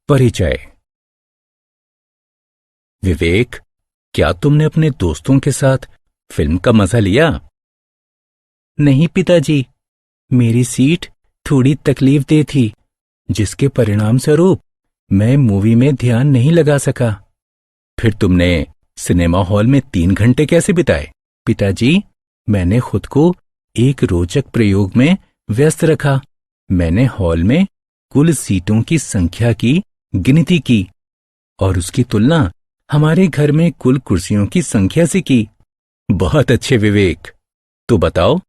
परिचय। विवेक, क्या तुमने अपने दोस्तों के साथ फिल्म का मजा लिया? नहीं पिताजी, मेरी सीट थोड़ी तकलीफदेह थी, जिसके परिणाम स्वरूप मैं मूवी में ध्यान नहीं लगा सका। फिर तुमने सिनेमा हॉल में 3 घंटे कैसे बिताए? पिताजी, मैंने खुद को एक रोचक प्रयोग में व्यस्त रखा। मैंने हॉल में कुल सीटों की संख्या की गिनती की और उसकी तुलना हमारे घर में कुल कुर्सियों की संख्या से की। बहुत अच्छे विवेक। तो बताओ,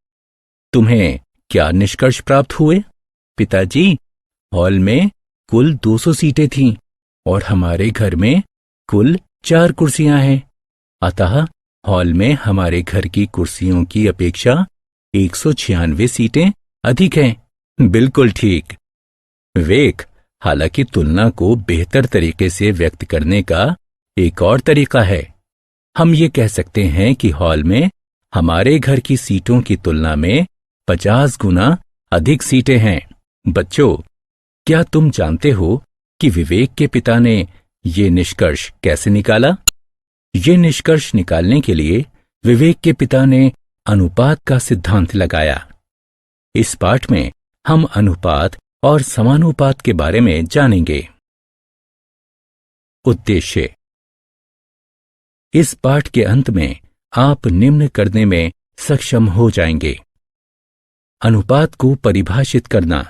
तुम्हें क्या निष्कर्ष प्राप्त हुए? पिताजी, हॉल में कुल 200 सीटें थीं और हमारे घर में कुल 4 कुर्सियां हैं। अतः हॉल में हमारे घर की कुर्सियों की अपेक्षा 196 सीटें अधिक हैं। बिल्कुल ठीक। विवेक, हालांकि तुलना को बेहतर तरीके से व्यक्त करने का एक और तरीका है। हम ये कह सकते हैं कि हॉल में हमारे घर की सीटों की तुलना में 50 गुना अधिक सीटें हैं। बच्चों, क्या तुम जानते हो कि विवेक के पिता ने ये निष्कर्ष कैसे निकाला? ये निष्कर्ष निकालने के लिए विवेक के पिता ने अनुपात का सिद्धांत लगाया। इस पाठ में हम अनुपात और समानुपात के बारे में जानेंगे। उद्देश्य। इस पाठ के अंत में आप निम्न करने में सक्षम हो जाएंगे। अनुपात को परिभाषित करना,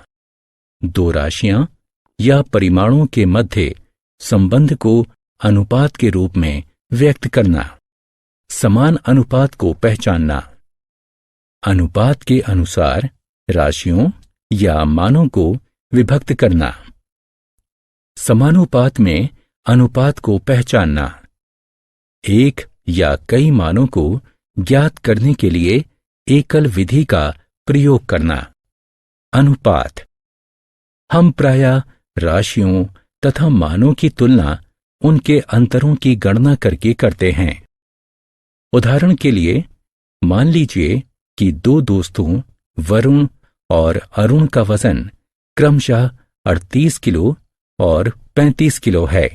दो राशियां या परिमाणों के मध्य संबंध को अनुपात के रूप में व्यक्त करना, समान अनुपात को पहचानना, अनुपात के अनुसार राशियों या मानों को विभक्त करना, समानुपात में अनुपात को पहचानना, एक या कई मानों को ज्ञात करने के लिए एकल विधि का प्रयोग करना। अनुपात। हम प्रायः राशियों तथा मानों की तुलना उनके अंतरों की गणना करके करते हैं। उदाहरण के लिए, मान लीजिए कि दो दोस्तों वरुण और अरुण का वजन क्रमशः 38 किलो और 35 किलो है।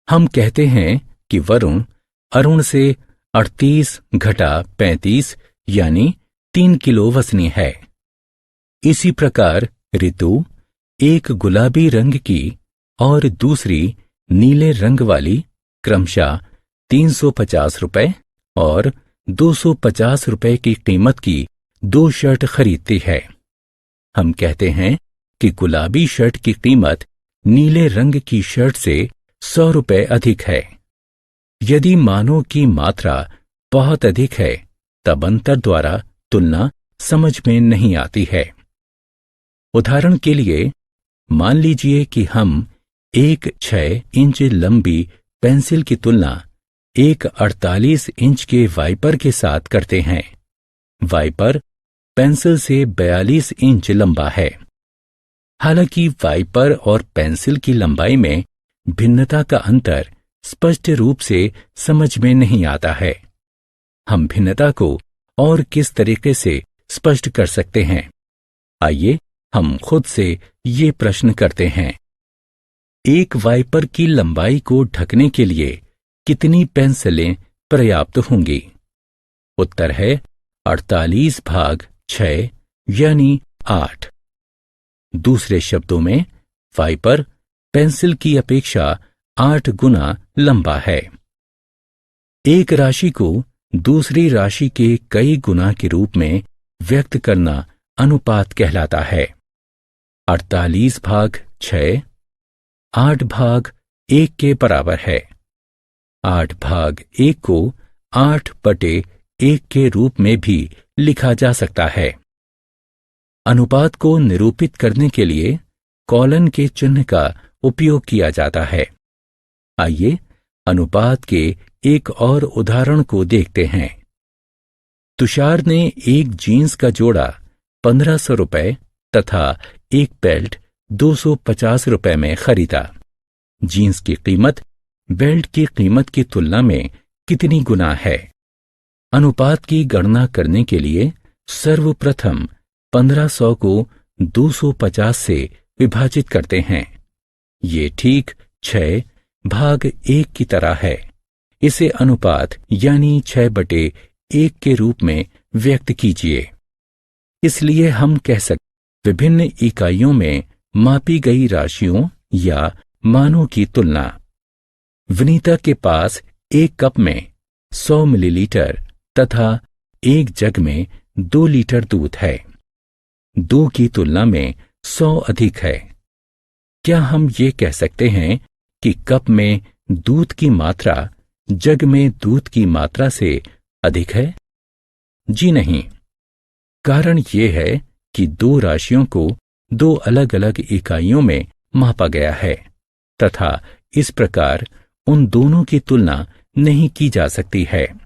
हम कहते हैं कि वरुण अरुण से 38 घटा 35 यानी 3 किलो वजनी है। इसी प्रकार ऋतु एक गुलाबी रंग की और दूसरी नीले रंग वाली क्रमशः 350 रुपए और 250 रुपए की कीमत की 2 शर्ट खरीदती है। हम कहते हैं कि गुलाबी शर्ट की कीमत नीले रंग की शर्ट से 100 रुपए अधिक है। यदि मानों की मात्रा बहुत अधिक है, तब अंतर द्वारा तुलना समझ में नहीं आती है। उदाहरण के लिए, मान लीजिए कि हम एक 6 इंच लंबी पेंसिल की तुलना एक 48 इंच के वाइपर के साथ करते हैं। वाइपर पेंसिल से 42 इंच लंबा है। हालांकि वाइपर और पेंसिल की लंबाई में भिन्नता का अंतर स्पष्ट रूप से समझ में नहीं आता है। हम भिन्नता को और किस तरीके से स्पष्ट कर सकते हैं? आइए हम खुद से ये प्रश्न करते हैं। एक वाइपर की लंबाई को ढकने के लिए कितनी पेंसिलें पर्याप्त होंगी? उत्तर है 48 भाग 6 यानी 8। दूसरे शब्दों में, वाइपर पेंसिल की अपेक्षा 8 गुना लंबा है। एक राशि को दूसरी राशि के कई गुना के रूप में व्यक्त करना अनुपात कहलाता है। 48 भाग 6 8 भाग 1 के बराबर है। 8 भाग 1 को 8/1 के रूप में भी लिखा जा सकता है। अनुपात को निरूपित करने के लिए कॉलन के चिन्ह का उपयोग किया जाता है। आइए अनुपात के एक और उदाहरण को देखते हैं। तुषार ने एक जीन्स का जोड़ा 1500 रुपए तथा एक बेल्ट 250 रुपए में खरीदा। जीन्स की कीमत बेल्ट की कीमत की तुलना में कितनी गुना है? अनुपात की गणना करने के लिए सर्वप्रथम 1500 को 250 से विभाजित करते हैं। ये ठीक 6/1 की तरह है। इसे अनुपात यानी 6/1 के रूप में व्यक्त कीजिए। इसलिए हम कह सकते विभिन्न इकाइयों में मापी गई राशियों या मानों की तुलना। विनीता के पास एक कप में 100 मिलीलीटर तथा एक जग में 2 लीटर दूध है। 2 की तुलना में 100 अधिक है। क्या हम ये कह सकते हैं कि कप में दूध की मात्रा जग में दूध की मात्रा से अधिक है? जी नहीं। कारण यह है कि 2 राशियों को 2 अलग अलग इकाइयों में मापा गया है तथा इस प्रकार उन दोनों की तुलना नहीं की जा सकती है।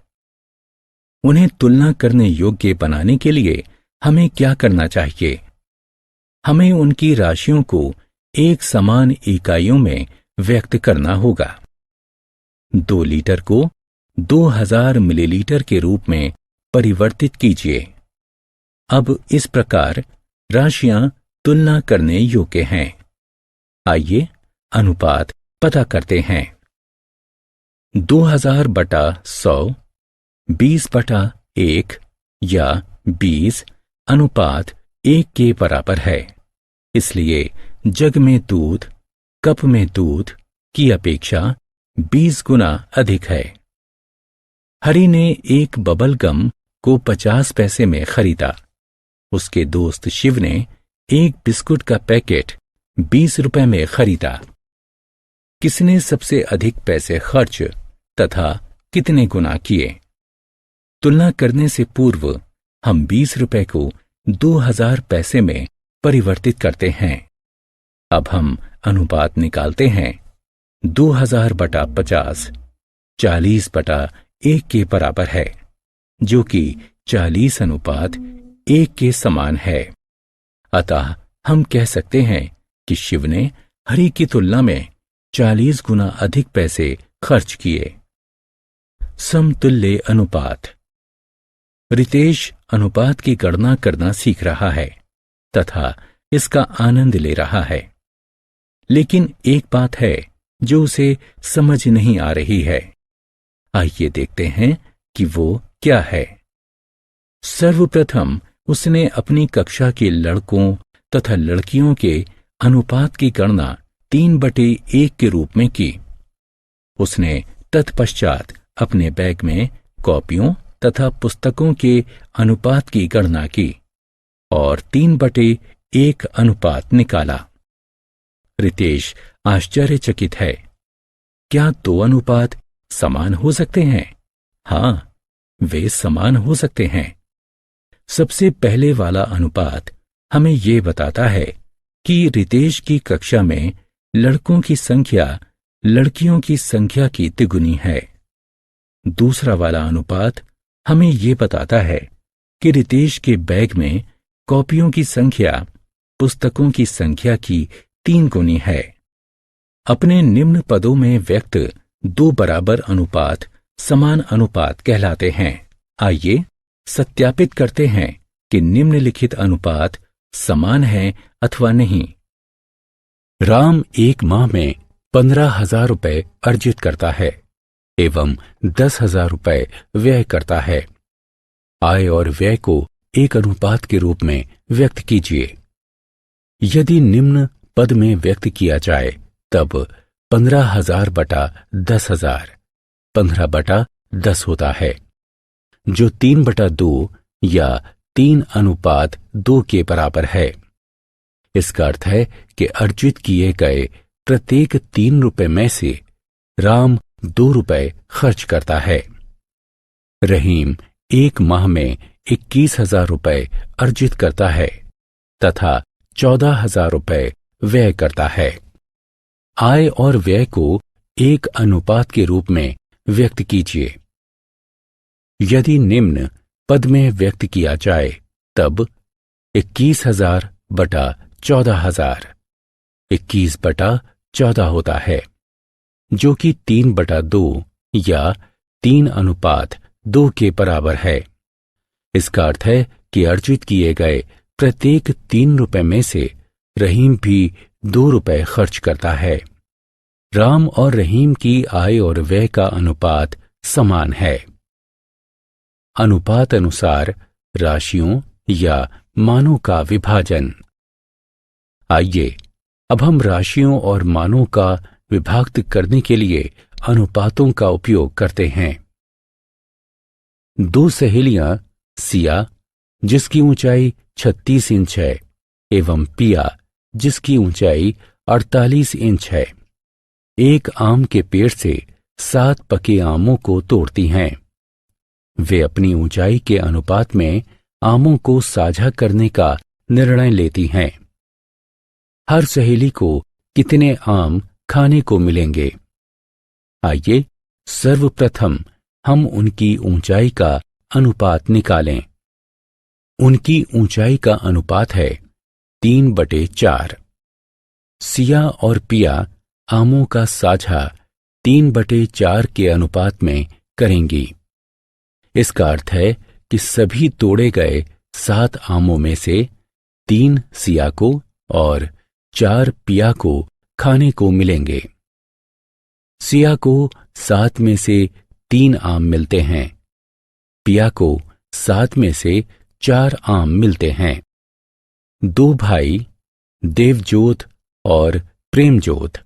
उन्हें तुलना करने योग्य बनाने के लिए हमें क्या करना चाहिए? हमें उनकी राशियों को एक समान इकाइयों में व्यक्त करना होगा। 2 लीटर को 2000 मिलीलीटर के रूप में परिवर्तित कीजिए। अब इस प्रकार राशियां तुलना करने योग्य हैं। आइए अनुपात पता करते हैं। 2000/100 20/1 या 20 अनुपात 1 के बराबर है। इसलिए जग में दूध कप में दूध की अपेक्षा 20 गुना अधिक है। हरि ने एक बबल गम को 50 पैसे में खरीदा। उसके दोस्त शिव ने एक बिस्कुट का पैकेट 20 रुपए में खरीदा। किसने सबसे अधिक पैसे खर्च तथा कितने गुना किए? तुलना करने से पूर्व हम 20 रुपए को 2000 पैसे में परिवर्तित करते हैं। अब हम अनुपात निकालते हैं। 2000/50 40/1 के बराबर है, जो कि 40:1 के समान है। अतः हम कह सकते हैं कि शिव ने हरि की तुलना में 40 गुना अधिक पैसे खर्च किए। समतुल्य अनुपात। रितेश अनुपात की गणना करना सीख रहा है तथा इसका आनंद ले रहा है। लेकिन एक बात है जो उसे समझ नहीं आ रही है। आइए देखते हैं कि वो क्या है। सर्वप्रथम उसने अपनी कक्षा के लड़कों तथा लड़कियों के अनुपात की गणना 3/1 के रूप में की। उसने तत्पश्चात अपने बैग में कॉपियों तथा पुस्तकों के अनुपात की गणना की और 3/1 अनुपात निकाला। रितेश आश्चर्यचकित है। क्या 2 अनुपात समान हो सकते हैं? हां, वे समान हो सकते हैं। सबसे पहले वाला अनुपात हमें यह बताता है कि रितेश की कक्षा में लड़कों की संख्या लड़कियों की संख्या की तिगुनी है। दूसरा वाला अनुपात हमें यह बताता है कि रितेश के बैग में कॉपियों की संख्या पुस्तकों की संख्या की 3 गुनी है। अपने निम्न पदों में व्यक्त 2 बराबर अनुपात समान अनुपात कहलाते हैं। आइए सत्यापित करते हैं कि निम्नलिखित अनुपात समान है अथवा नहीं। राम एक माह में 15,000 रुपए अर्जित करता है एवं 10,000 रुपए व्यय करता है। आय और व्यय को एक अनुपात के रूप में व्यक्त कीजिए। यदि निम्न पद में व्यक्त किया जाए तब 15,000/10,000 15/10 होता है, जो 3/2 या 3:2 के बराबर है। इसका अर्थ है कि अर्जित किए गए प्रत्येक 3 रुपए में से राम 2 रुपए खर्च करता है। रहीम एक माह में 21,000 रुपए अर्जित करता है तथा 14,000 रुपए व्यय करता है। आय और व्यय को एक अनुपात के रूप में व्यक्त कीजिए। यदि निम्न पद में व्यक्त किया जाए तब 21,000/14,000 21/14 होता है, जो कि 3/2 या 3:2 के बराबर है। इसका अर्थ है कि अर्जित किए गए प्रत्येक 3 रुपए में से रहीम भी ₹2 खर्च करता है। राम और रहीम की आय और व्यय का अनुपात समान है। अनुपात अनुसार राशियों या मानों का विभाजन। आइए अब हम राशियों और मानों का विभाजित करने के लिए अनुपातों का उपयोग करते हैं। दो सहेलियां सिया, जिसकी ऊंचाई 36 इंच है, एवं पिया, जिसकी ऊंचाई 48 इंच है, एक आम के पेड़ से 7 पके आमों को तोड़ती हैं। वे अपनी ऊंचाई के अनुपात में आमों को साझा करने का निर्णय लेती हैं। हर सहेली को कितने आम खाने को मिलेंगे? आइए सर्वप्रथम हम उनकी ऊंचाई का अनुपात निकालें। उनकी ऊंचाई का अनुपात है 3/4। सिया और पिया आमों का साझा 3/4 के अनुपात में करेंगी। इसका अर्थ है कि सभी तोड़े गए 7 आमों में से 3 सिया को और 4 पिया को खाने को मिलेंगे। सिया को 7 में से 3 आम मिलते हैं। पिया को 7 में से 4 आम मिलते हैं। 2 भाई देवजोत और प्रेमजोत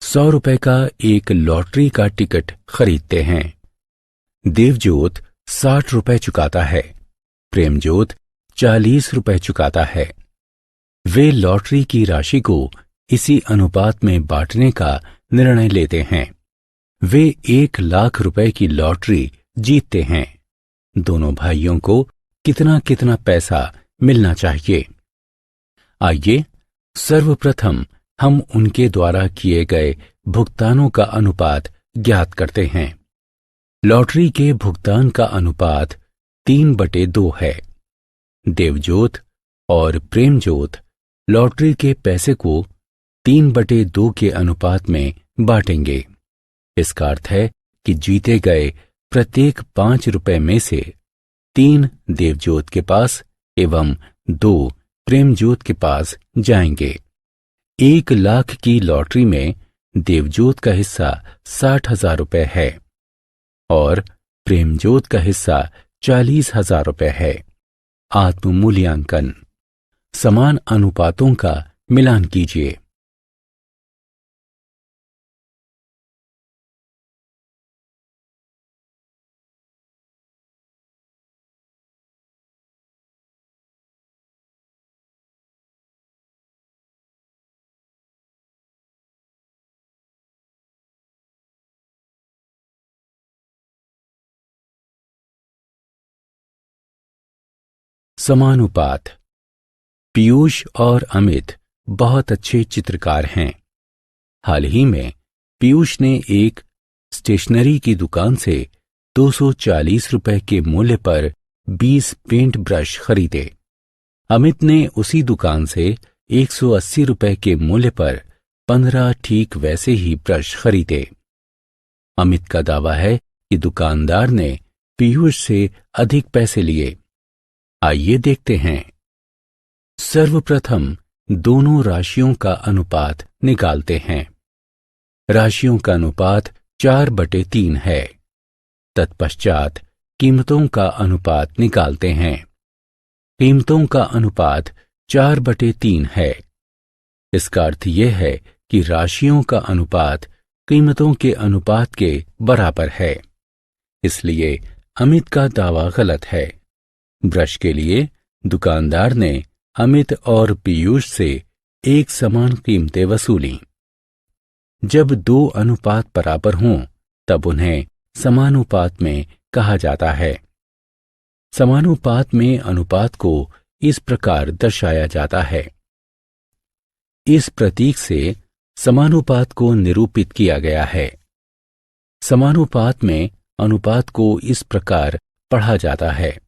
₹100 का एक लॉटरी का टिकट खरीदते हैं। देवजोत ₹60 चुकाता है, प्रेमजोत ₹40 चुकाता है। वे लॉटरी की राशि को इसी अनुपात में बांटने का निर्णय लेते हैं। वे ₹1,00,000 की लॉटरी जीतते हैं। दोनों भाइयों को कितना कितना पैसा मिलना चाहिए? आइए सर्वप्रथम हम उनके द्वारा किए गए भुगतानों का अनुपात ज्ञात करते हैं। लॉटरी के भुगतान का अनुपात 3/2 है। देवजोत और प्रेमजोत लॉटरी के पैसे को 3/2 के अनुपात में बांटेंगे। इसका अर्थ है कि जीते गए प्रत्येक ₹5 में से 3 देवजोत के पास एवं 2 प्रेमजोत के पास जाएंगे। 1,00,000 की लॉटरी में देवजोत का हिस्सा ₹60,000 है और प्रेमजोत का हिस्सा ₹40,000 है। आत्ममूल्यांकन। समान अनुपातों का मिलान कीजिए। समानुपात। पीयूष और अमित बहुत अच्छे चित्रकार हैं। हाल ही में पीयूष ने एक स्टेशनरी की दुकान से ₹240 के मूल्य पर 20 पेंट ब्रश खरीदे। अमित ने उसी दुकान से ₹180 के मूल्य पर 15 ठीक वैसे ही ब्रश खरीदे। अमित का दावा है कि दुकानदार ने पीयूष से अधिक पैसे लिए। आइए देखते हैं। सर्वप्रथम दोनों राशियों का अनुपात निकालते हैं। राशियों का अनुपात 4/3 है। तत्पश्चात कीमतों का अनुपात निकालते हैं। कीमतों का अनुपात 4/3 है। इसका अर्थ यह है कि राशियों का अनुपात कीमतों के अनुपात के बराबर है। इसलिए अमित का दावा गलत है। ब्रश के लिए दुकानदार ने अमित और पीयूष से एक समान कीमतें वसूली। जब 2 अनुपात बराबर हों तब उन्हें समानुपात में कहा जाता है। समानुपात में अनुपात को इस प्रकार दर्शाया जाता है। इस प्रतीक से समानुपात को निरूपित किया गया है। समानुपात में अनुपात को इस प्रकार पढ़ा जाता है।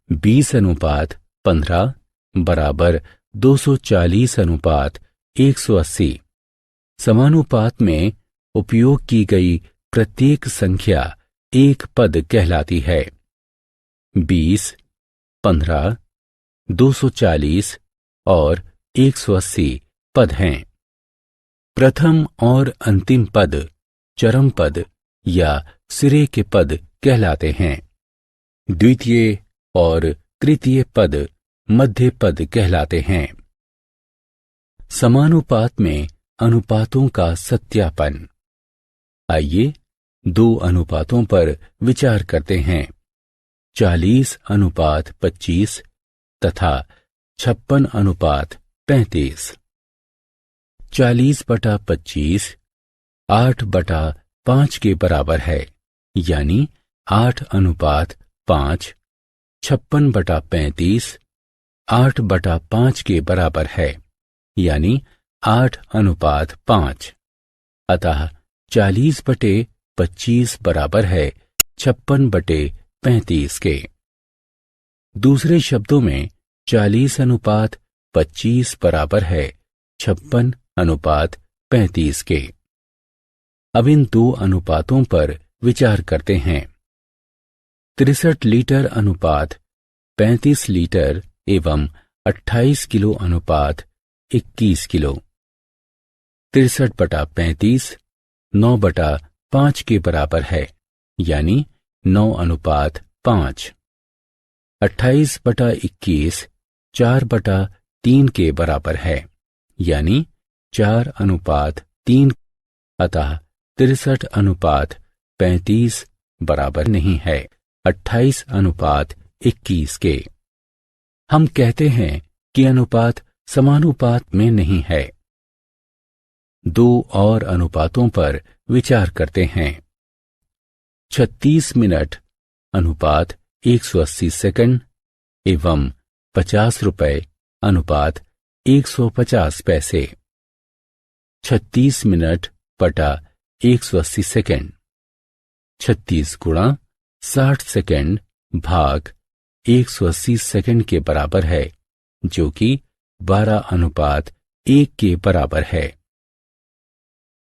20:15 बराबर 240:180। समानुपात में उपयोग की गई प्रत्येक संख्या एक पद कहलाती है। 20, 15, 240 और 180 पद हैं। प्रथम और अंतिम पद चरम पद या सिरे के पद कहलाते हैं। द्वितीय और तृतीय पद मध्य पद कहलाते हैं। समानुपात में अनुपातों का सत्यापन। आइए दो अनुपातों पर विचार करते हैं, 40:25 तथा 56:35। 40/25 8/5 के बराबर है, यानी 8:5। 56/35 8/5 के बराबर है, यानी 8:5। अतः 40/25 बराबर है 56/35 के। दूसरे शब्दों में 40:25 बराबर है 56:35 के। अब इन दो अनुपातों पर विचार करते हैं। 63 लीटर अनुपात 35 लीटर एवं 28 किलो अनुपात 21 किलो। 63/35 9/5 के बराबर है, यानी 9:5। 28/21 4/3 के बराबर है, यानी 4:3। अतः 63:35 बराबर नहीं है 28:21 के। हम कहते हैं कि अनुपात समानुपात में नहीं है। दो और अनुपातों पर विचार करते हैं। 36 मिनट अनुपात 180 सेकंड एवं 50 रुपए अनुपात 150 पैसे। 36 मिनट बटा 180 सेकंड। 36 गुणा 60 सेकंड भाग 180 सेकंड के बराबर है, जो कि 12:1 के बराबर है।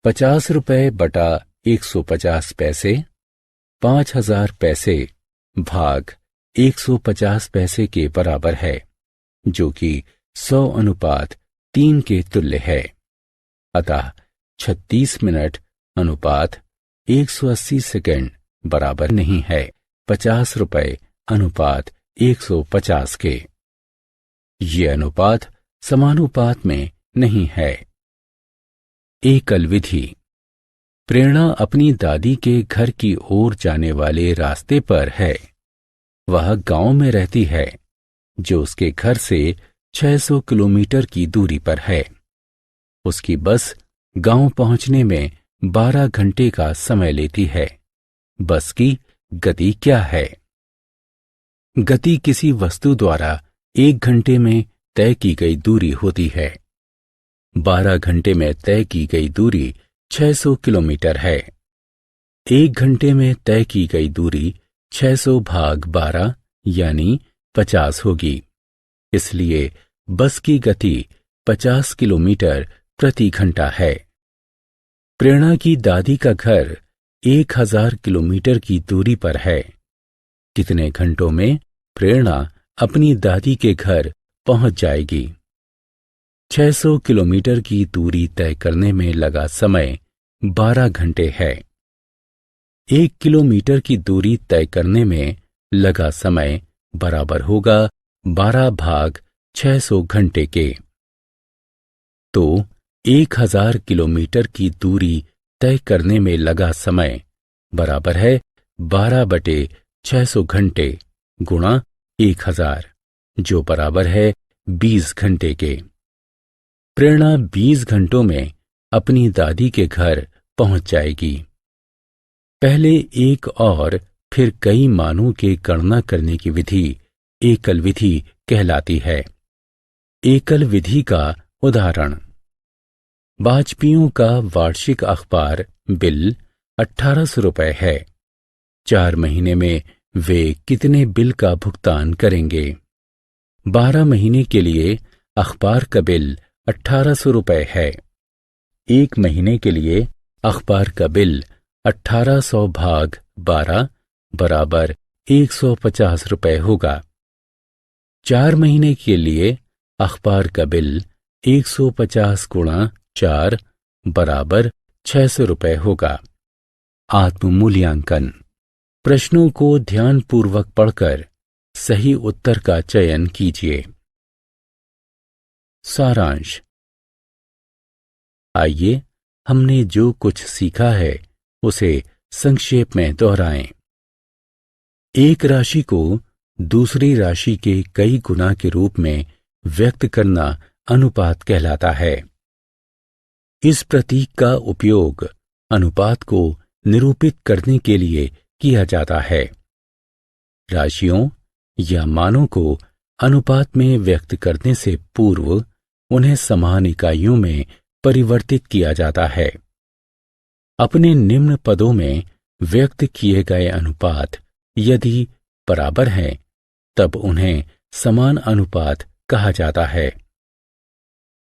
50 रुपए बटा 150 पैसे 5000 पैसे भाग 150 पैसे के बराबर है, जो कि 100:3 के तुल्य है। अतः 36 मिनट अनुपात 180 सेकंड बराबर नहीं है 50 रुपए अनुपात 150 के। ये अनुपात समानुपात में नहीं है। एकल विधि। प्रेरणा अपनी दादी के घर की ओर जाने वाले रास्ते पर है। वह गांव में रहती है, जो उसके घर से 600 किलोमीटर की दूरी पर है। उसकी बस गांव पहुंचने में 12 घंटे का समय लेती है। बस की गति क्या है? गति किसी वस्तु द्वारा 1 घंटे में तय की गई दूरी होती है। 12 घंटे में तय की गई दूरी 600 किलोमीटर है। 1 घंटे में तय की गई दूरी 600 भाग 12 यानी 50 होगी। इसलिए बस की गति 50 किलोमीटर प्रति घंटा है। प्रेरणा की दादी का घर 1000 किलोमीटर की दूरी पर है। कितने घंटों में प्रेरणा अपनी दादी के घर पहुंच जाएगी? 600 किलोमीटर की दूरी तय करने में लगा समय 12 घंटे है। 1 किलोमीटर की दूरी तय करने में लगा समय बराबर होगा 12 भाग 600 घंटे के। तो 1000 किलोमीटर की दूरी तय करने में लगा समय बराबर है 12/600 घंटे गुणा 1000, जो बराबर है 20 घंटे के। प्रेरणा 20 घंटों में अपनी दादी के घर पहुंच जाएगी। पहले एक और फिर कई मानों के गणना करने की विधि एकल विधि कहलाती है। एकल विधि का उदाहरण। वाजपेयियों का वार्षिक अखबार बिल 1800 रुपये है। 4 महीने में वे कितने बिल का भुगतान करेंगे? 12 महीने के लिए अखबार का बिल 1800 रुपये है। 1 महीने के लिए अखबार का बिल 1800 भाग 12 बराबर 150 रुपये होगा। 4 महीने के लिए अखबार का बिल 150 गुणा 4 बराबर 600 रुपये होगा। आत्ममूल्यांकन। प्रश्नों को ध्यानपूर्वक पढ़कर सही उत्तर का चयन कीजिए। सारांश। आइए हमने जो कुछ सीखा है उसे संक्षेप में दोहराएं। एक राशि को दूसरी राशि के कई गुना के रूप में व्यक्त करना अनुपात कहलाता है। इस प्रतीक का उपयोग अनुपात को निरूपित करने के लिए किया जाता है। राशियों या मानों को अनुपात में व्यक्त करने से पूर्व उन्हें समान इकाइयों में परिवर्तित किया जाता है। अपने निम्न पदों में व्यक्त किए गए अनुपात यदि बराबर हैं, तब उन्हें समान अनुपात कहा जाता है।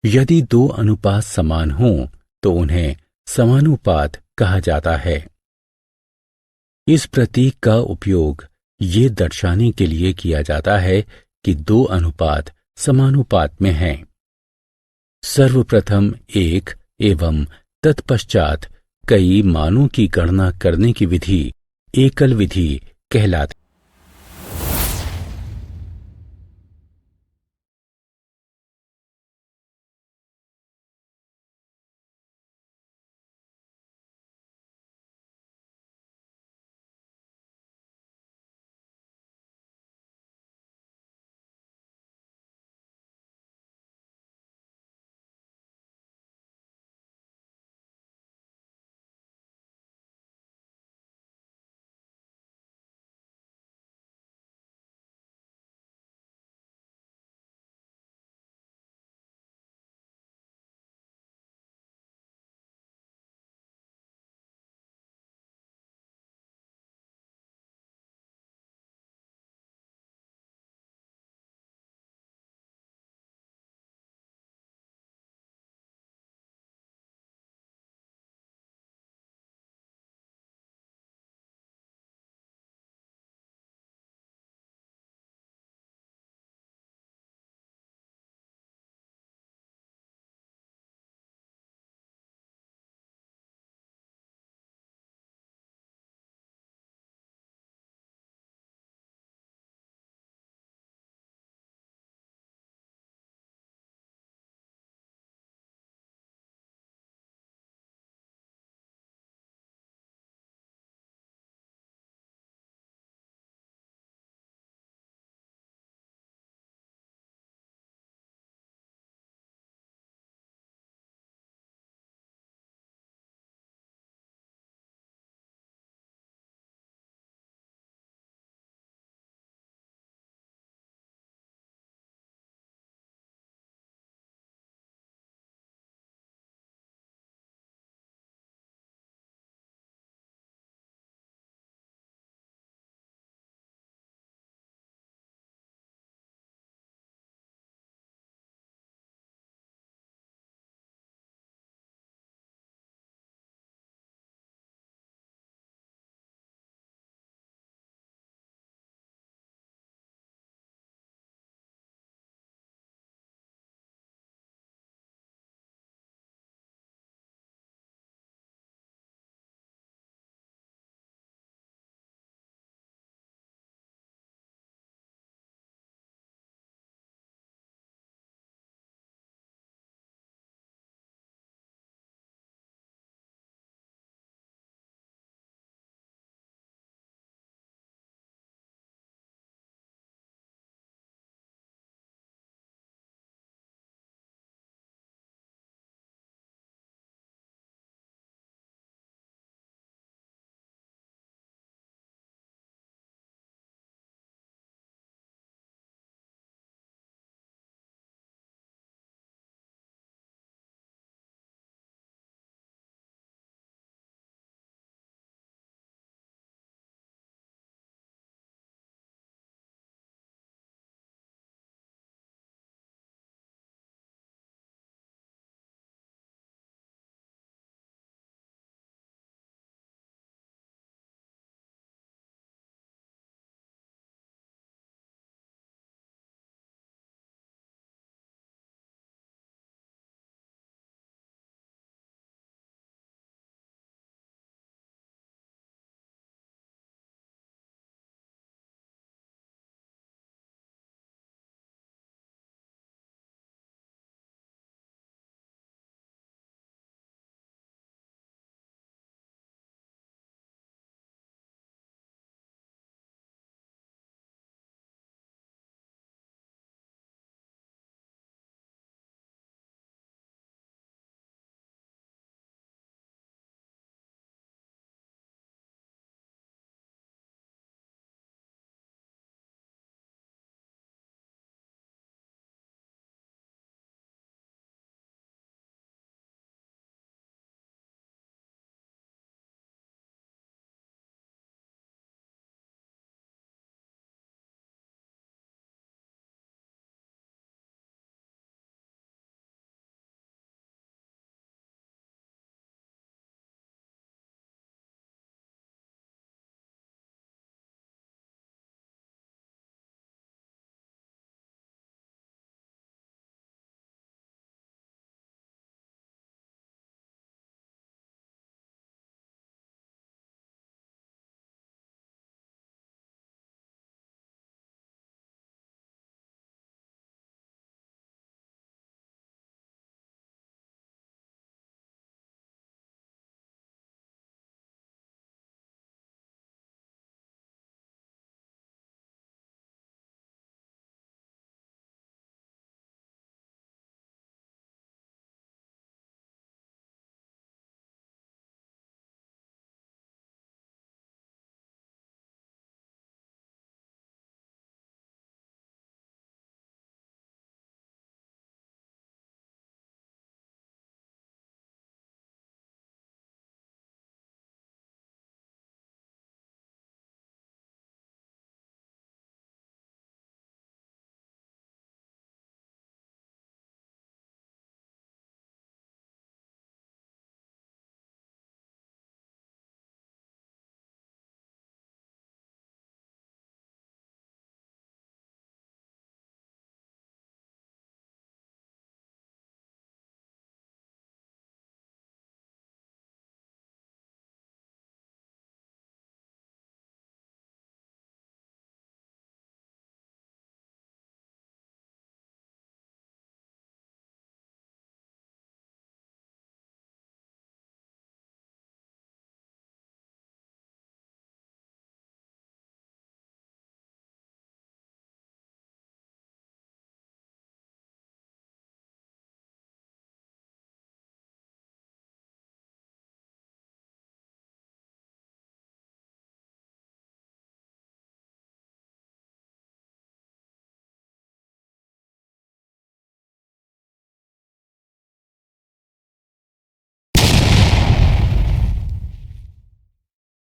यदि दो अनुपात समान हों तो उन्हें समानुपात कहा जाता है। इस प्रतीक का उपयोग ये दर्शाने के लिए किया जाता है कि दो अनुपात समानुपात में हैं। सर्वप्रथम एक एवं तत्पश्चात कई मानों की गणना करने की विधि एकल विधि कहलाती है।